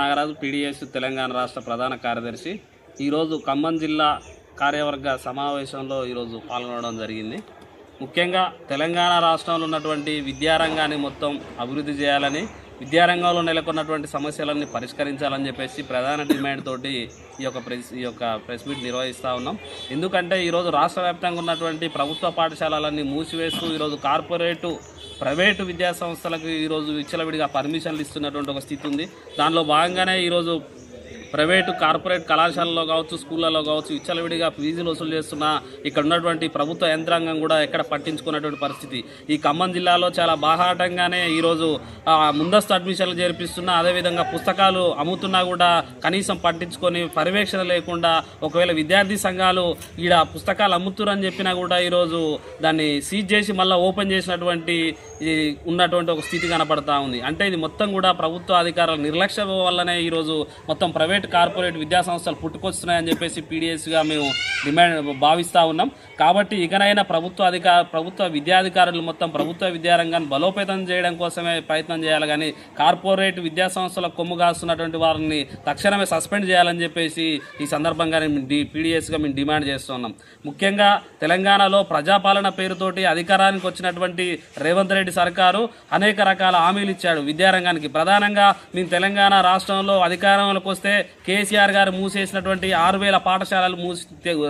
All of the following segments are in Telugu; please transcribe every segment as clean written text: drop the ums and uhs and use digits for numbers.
నాగరాజు పీడీఎస్ తెలంగాణ రాష్ట్ర ప్రధాన కార్యదర్శి ఈరోజు ఖమ్మం జిల్లా కార్యవర్గ సమావేశంలో ఈరోజు పాల్గొనడం జరిగింది. ముఖ్యంగా తెలంగాణ రాష్ట్రంలో ఉన్నటువంటి విద్యారంగాన్ని మొత్తం అభివృద్ధి చేయాలని, విద్యారంగంలో నెలకొన్నటువంటి సమస్యలన్నీ పరిష్కరించాలని చెప్పేసి ప్రధాన డిమాండ్ తోటి ఈ యొక్క ప్రెస్ మీట్ నిర్వహిస్తూ ఉన్నాం. ఎందుకంటే ఈరోజు రాష్ట్ర వ్యాప్తంగా ఉన్నటువంటి ప్రభుత్వ పాఠశాలలన్నీ మూసివేస్తూ ఈరోజు ప్రైవేటు విద్యా సంస్థలకు ఈరోజు విచ్చలవిడిగా పర్మిషన్లు ఇస్తున్నటువంటి ఒక స్థితి ఉంది. దానిలో భాగంగానే ఈరోజు ప్రైవేటు కార్పొరేట్ కళాశాలలో కావచ్చు, స్కూళ్ళలో కావచ్చు విచ్చలవిడిగా ఫీజులు వసూలు చేస్తున్న ఇక్కడ ఉన్నటువంటి ప్రభుత్వ యంత్రాంగం కూడా ఎక్కడ పట్టించుకున్నటువంటి పరిస్థితి. ఈ ఖమ్మం జిల్లాలో చాలా బాహాటంగానే ఈరోజు ముందస్తు అడ్మిషన్లు చేర్పిస్తున్నా, అదేవిధంగా పుస్తకాలు అమ్ముతున్నా కూడా కనీసం పట్టించుకొని పర్యవేక్షణ లేకుండా, ఒకవేళ విద్యార్థి సంఘాలు ఈడ పుస్తకాలు అమ్ముతురని చెప్పినా కూడా ఈరోజు దాన్ని సీజ్ చేసి మళ్ళీ ఓపెన్ చేసినటువంటి ఉన్నటువంటి ఒక స్థితి కనపడతా ఉంది. అంటే ఇది మొత్తం కూడా ప్రభుత్వ అధికారుల నిర్లక్ష్యం వల్లనే ఈరోజు మొత్తం ప్రైవేట్ కార్పొరేట్ విద్యా సంస్థలు పుట్టుకొస్తున్నాయని చెప్పేసి పీడీఎస్గా మేము భావిస్తూ ఉన్నాం. కాబట్టి ఇకనైనా ప్రభుత్వ విద్యాధికారులు మొత్తం ప్రభుత్వ విద్యారంగాన్ని బలోపేతం చేయడం కోసమే ప్రయత్నం చేయాలి, కానీ కార్పొరేట్ విద్యా సంస్థల కొమ్ము కాస్తున్నటువంటి వారిని తక్షణమే సస్పెండ్ చేయాలని చెప్పేసి ఈ సందర్భంగా పీడీఎస్గా మేము డిమాండ్ చేస్తున్నాం. ముఖ్యంగా తెలంగాణలో ప్రజాపాలన పేరుతోటి అధికారానికి వచ్చినటువంటి రేవంత్ రెడ్డి సర్కారు అనేక రకాల హామీలు ఇచ్చాడు విద్యారంగానికి. ప్రధానంగా మేము తెలంగాణ రాష్ట్రంలో అధికారంలోకి వస్తే కేసీఆర్ గారు మూసేసినటువంటి 6,000 పాఠశాలలు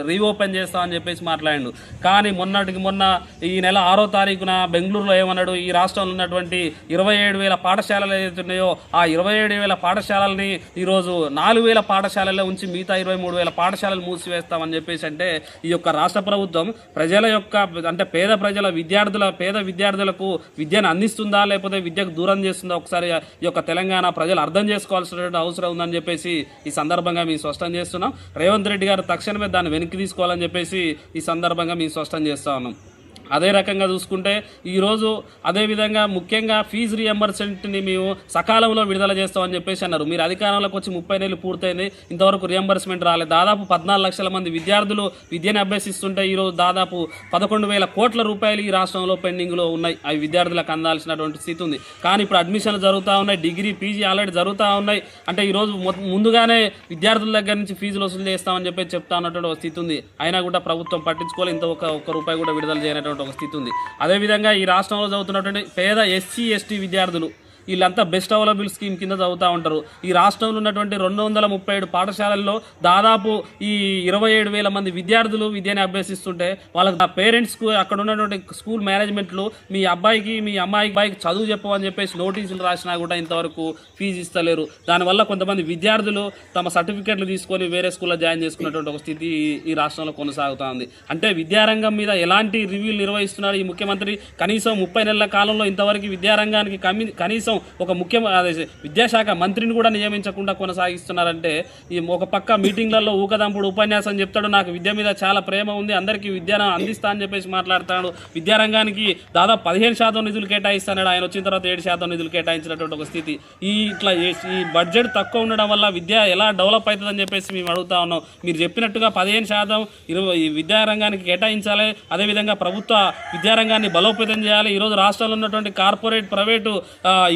రీఓపెన్ చేస్తామని చెప్పేసి మాట్లాడిండు. కానీ మొన్న ఈ నెల 6వ తారీఖున బెంగళూరులో ఏమన్నాడు, ఈ రాష్ట్రంలో ఉన్నటువంటి 27,000 పాఠశాలలు ఏదైతున్నాయో ఆ 27,000 పాఠశాలల్ని ఈరోజు 4,000 పాఠశాలల్లో ఉంచి మిగతా 23,000 పాఠశాలలు మూసివేస్తామని చెప్పేసి, అంటే ఈ యొక్క రాష్ట్ర ప్రభుత్వం ప్రజల యొక్క అంటే పేద విద్యార్థులకు విద్యను అందిస్తుందా లేకపోతే విద్యకు దూరం చేస్తుందా ఒకసారి ఈ యొక్క తెలంగాణ ప్రజలు అర్థం చేసుకోవాల్సినటువంటి అవసరం ఉందని చెప్పేసి ఈ సందర్భంగా మేము స్పష్టం చేస్తున్నాం. రేవంత్ రెడ్డి గారు తక్షణమే దాన్ని వెనక్కి తీసుకోవాలని చెప్పేసి ఈ సందర్భంగా మేము స్పష్టం చేస్తా ఉన్నాం. అదే రకంగా చూసుకుంటే ఈరోజు అదేవిధంగా ముఖ్యంగా ఫీజు రియంబర్స్మెంట్ని మేము సకాలంలో విడుదల చేస్తామని చెప్పేసి అన్నారు. మీరు అధికారంలోకి వచ్చి 30 నెలలు పూర్తయింది, ఇంతవరకు రియంబర్స్మెంట్ రాలేదు. దాదాపు 14 లక్షల మంది విద్యార్థులు విద్యను అభ్యసిస్తుంటే ఈరోజు దాదాపు 11,000 కోట్ల రూపాయలు ఈ రాష్ట్రంలో పెండింగ్లో ఉన్నాయి. అవి విద్యార్థులకు అందాల్సినటువంటి స్థితి ఉంది. కానీ ఇప్పుడు అడ్మిషన్లు జరుగుతూ ఉన్నాయి, డిగ్రీ పీజీ ఆల్రెడీ జరుగుతూ ఉన్నాయి. అంటే ఈరోజు ముందుగానే విద్యార్థుల దగ్గర నుంచి ఫీజులు వసూలు చేస్తామని చెప్పి చెప్తా ఉన్నటువంటి ఒక స్థితి ఉంది. అయినా కూడా ప్రభుత్వం పట్టించుకోవాలి, ఇంత ఒక్క రూపాయి కూడా విడుదల చేయనటువంటి ఒక స్థితి ఉంది. అదేవిధంగా ఈ రాష్ట్రంలో చదువుతున్నటువంటి పేద ఎస్సీ ఎస్టీ విద్యార్థులు వీళ్ళంతా బెస్ట్ అవైలబుల్ స్కీమ్ కింద చదువుతూ ఉంటారు. ఈ రాష్ట్రంలో ఉన్నటువంటి 237 పాఠశాలల్లో దాదాపు ఈ 27,000 మంది విద్యార్థులు విద్యని అభ్యసిస్తుంటే వాళ్ళకి పేరెంట్స్కు అక్కడ ఉన్నటువంటి స్కూల్ మేనేజ్మెంట్లు మీ అమ్మాయికి చదువు చెప్పమని చెప్పేసి నోటీసులు రాసినా కూడా ఇంతవరకు ఫీజు ఇస్తలేరు. దానివల్ల కొంతమంది విద్యార్థులు తమ సర్టిఫికెట్లు తీసుకొని వేరే స్కూల్లో జాయిన్ చేసుకున్నటువంటి ఒక స్థితి ఈ రాష్ట్రంలో కొనసాగుతూ ఉంది. అంటే విద్యారంగం మీద ఎలాంటి రివ్యూలు నిర్వహిస్తున్నారు ఈ ముఖ్యమంత్రి? కనీసం 30 నెలల కాలంలో ఇంతవరకు విద్యారంగానికి కనీసం ఒక విద్యాశాఖ మంత్రిని కూడా నియమించకుండా కొనసాగిస్తున్నారంటే, ఈ ఒక పక్క మీటింగ్లలో ఊకదంపుడు ఉపన్యాసం చెప్తాడు, నాకు విద్య మీద చాలా ప్రేమ ఉంది, అందరికీ విద్యను అందిస్తా అని చెప్పేసి మాట్లాడుతాడు. విద్యారంగానికి దాదాపు 15% నిధులు కేటాయిస్తాడు, ఆయన వచ్చిన తర్వాత 7% నిధులు కేటాయించినటువంటి ఒక స్థితి. ఈ బడ్జెట్ తక్కువ ఉండడం వల్ల విద్య ఎలా డెవలప్ అవుతుందని చెప్పేసి మేము అడుగుతా ఉన్నాం. మీరు చెప్పినట్టుగా 15% ఈ విద్యారంగానికి కేటాయించాలి, అదేవిధంగా ప్రభుత్వ విద్యారంగాన్ని బలోపేతం చేయాలి. ఈరోజు రాష్ట్రంలో ఉన్నటువంటి కార్పొరేట్ ప్రైవేటు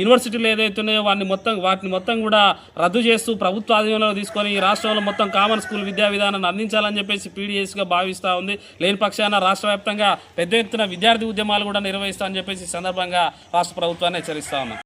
యూనివర్సిటీలు ఏదైతున్నాయో వాటిని మొత్తం కూడా రద్దు చేస్తూ ప్రభుత్వ ఆధీనంలో తీసుకొని ఈ రాష్ట్రంలో మొత్తం కామన్ స్కూల్ విద్యా విధానాన్ని అందించాలని చెప్పేసి పీడీఎస్గా భావిస్తూ ఉంది. లేని పక్షాన రాష్ట్ర వ్యాప్తంగా పెద్ద ఎత్తున విద్యార్థి ఉద్యమాలు కూడా నిర్వహిస్తామని చెప్పేసి సందర్భంగా రాష్ట్ర ప్రభుత్వాన్ని హెచ్చరిస్తా ఉన్నాం.